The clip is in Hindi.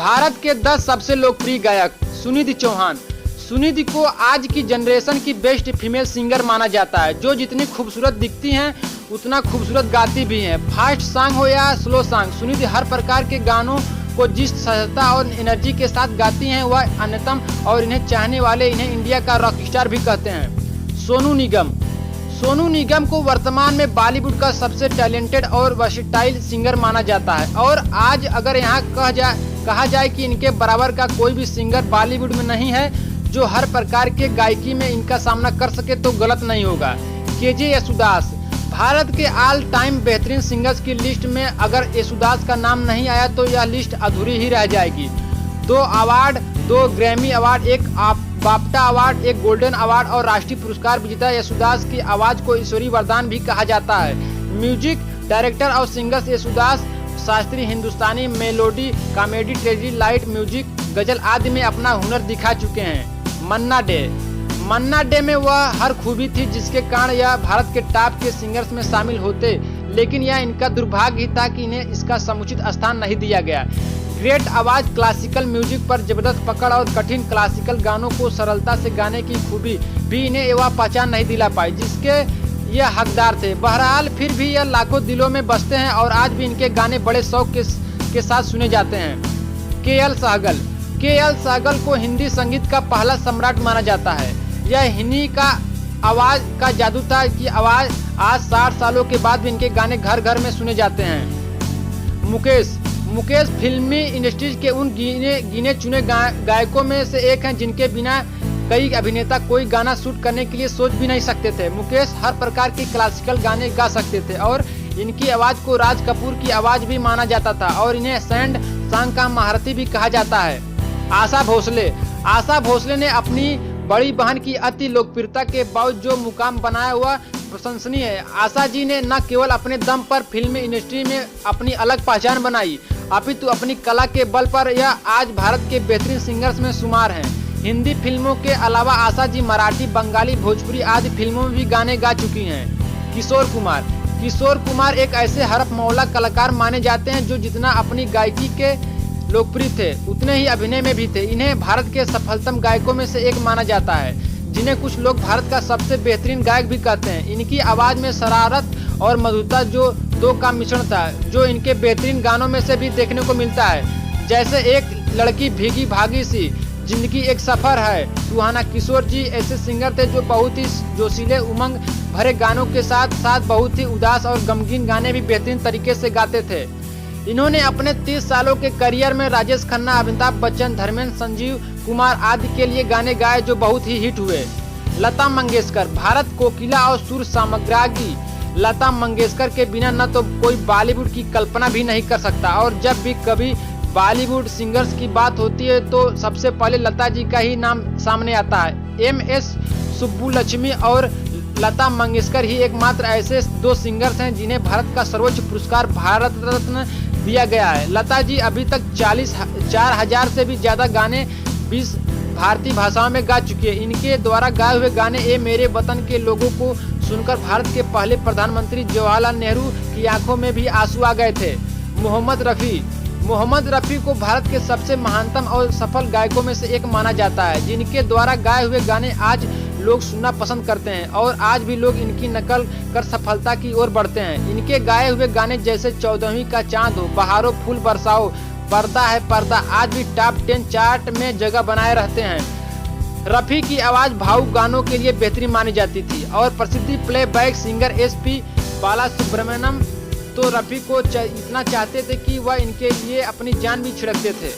भारत के 10 सबसे लोकप्रिय गायक। सुनिधि चौहान। सुनिधि को आज की जनरेशन की बेस्ट फीमेल सिंगर माना जाता है, जो जितनी खूबसूरत दिखती हैं उतना खूबसूरत गाती भी हैं। फास्ट सॉन्ग हो या स्लो सॉन्ग, सुनिधि हर प्रकार के गानों को जिस सहजता और एनर्जी के साथ गाती हैं वह अन्यतम, और इन्हें चाहने वाले इन्हें इंडिया का रॉक स्टार भी कहते हैं। सोनू निगम। सोनू निगम को वर्तमान में बॉलीवुड का सबसे टैलेंटेड और वर्सेटाइल सिंगर माना जाता है, और आज अगर यहाँ कहा जाए कि इनके बराबर का कोई भी सिंगर बॉलीवुड में नहीं है जो हर प्रकार के गायकी में इनका सामना कर सके तो गलत नहीं होगा। केजे येसुदास। भारत के ऑल टाइम बेहतरीन सिंगर्स की लिस्ट में अगर येसुदास का नाम नहीं आया तो यह लिस्ट अधूरी ही रह जाएगी। 2 award, 2 Grammy award, 1 BAFTA award, 1 golden award और राष्ट्रीय पुरस्कार विजेता येसुदास की आवाज को ईश्वरीय वरदान भी कहा जाता है। म्यूजिक डायरेक्टर और सिंगर्स येसुदास शास्त्रीय, Hindustani, melody, comedy, tragedy, light music, ghazal आदि में अपना हुनर दिखा चुके हैं। मन्ना डे। मन्ना डे में वह हर खूबी थी जिसके कारण यह भारत के टॉप के सिंगर्स में शामिल होते, लेकिन यह इनका दुर्भाग्य ही था कि इन्हें इसका समुचित स्थान नहीं दिया गया। ग्रेट आवाज, क्लासिकल म्यूजिक पर जबरदस्त पकड़ और कठिन क्लासिकल गानों को सरलता से गाने की खूबी भी इन्हें वह पहचान नहीं दिला पाई जिसके यह हकदार थे। बहरहाल फिर भी यह लाखों दिलों में बसते हैं और आज भी इनके गाने बड़े शौक के साथ सुने जाते हैं। के.एल. सहगल। के.एल. सहगल को हिंदी संगीत का पहला सम्राट माना जाता है। यह हिन्ही का आवाज का जादू था कि आवाज आज 60 सालों के बाद भी इनके गाने घर घर में सुने जाते हैं। मुकेश फिल्मी इंडस्ट्री के उन गिने चुने गायकों में से एक हैं जिनके बिना कई अभिनेता कोई गाना शूट करने के लिए सोच भी नहीं सकते थे। मुकेश हर प्रकार के क्लासिकल गाने गा सकते थे और इनकी आवाज को राज कपूर की आवाज भी माना जाता था और इन्हें सैंड सॉन्ग का महारथी भी कहा जाता है। आशा भोसले। आशा भोसले ने अपनी बड़ी बहन की अति लोकप्रियता के बावजूद जो मुकाम बनाया हुआ प्रशंसनीय है। आशा जी ने न केवल अपने दम पर फिल्म इंडस्ट्री में अपनी अलग पहचान बनाई, अपितु अपनी कला के बल पर यह आज भारत के बेहतरीन सिंगर्स में शुमार हैं। हिंदी फिल्मों के अलावा आशा जी मराठी, बंगाली, भोजपुरी आदि फिल्मों में भी गाने गा चुकी हैं। किशोर कुमार। किशोर कुमार एक ऐसे हरफ मौला कलाकार माने जाते हैं जो जितना अपनी गायकी के लोकप्रिय थे उतने ही अभिनय में भी थे। इन्हें भारत के सफलतम गायकों में से एक माना जाता है, जिन्हें कुछ लोग भारत का सबसे बेहतरीन गायक भी कहते हैं। इनकी आवाज में शरारत और मधुरता जो दो का मिश्रण था, जो इनके बेहतरीन गानों में से भी देखने को मिलता है, जैसे एक लड़की भीगी भागी सी, जिंदगी एक सफर है, सुहाना। किशोर जी ऐसे सिंगर थे जो बहुत ही जोशीले उमंग भरे गानों के साथ साथ बहुत ही उदास और गमगीन गाने भी बेहतरीन तरीके से गाते थे। इन्होंने अपने 30 सालों के करियर में राजेश खन्ना, अमिताभ बच्चन, धर्मेंद्र, संजीव कुमार आदि के लिए गाने गाए जो बहुत ही हिट हुए। लता मंगेशकर। भारत कोकिला और सुर साम्राज्ञी लता मंगेशकर के बिना न तो कोई बॉलीवुड की कल्पना भी नहीं कर सकता, और जब भी कभी बॉलीवुड सिंगर्स की बात होती है तो सबसे पहले लता जी का ही नाम सामने आता है। एम.एस. सुब्बुलक्ष्मी और लता मंगेशकर ही एकमात्र ऐसे 2 सिंगर्स हैं जिन्हें भारत का सर्वोच्च पुरस्कार भारत रत्न दिया गया है। लता जी अभी तक 4,000 से भी ज्यादा गाने 20 भारतीय भाषाओं में गा चुकी है। इनके द्वारा गाए हुए गाने ए मेरे वतन के लोगों को सुनकर भारत के पहले प्रधानमंत्री जवाहरलाल नेहरू की आंखों में भी आंसू आ गए थे। मोहम्मद रफ़ी को भारत के सबसे महानतम और सफल गायकों में से एक माना जाता है, जिनके द्वारा गाए हुए गाने आज लोग सुनना पसंद करते हैं और आज भी लोग इनकी नकल कर सफलता की ओर बढ़ते हैं। इनके गाए हुए गाने जैसे 14वीं का चांद हो, बहारो फूल बरसाओ, पर्दा है पर्दा आज भी टॉप 10 चार्ट में जगह बनाए रहते हैं। रफ़ी की आवाज़ भावुक गानों के लिए बेहतरीन मानी जाती थी और प्रसिद्ध प्लेबैक सिंगर एस.पी. बालासुब्रमण्यम तो रफ़ी को इतना चाहते थे कि वह इनके लिए अपनी जान भी छिड़कते थे।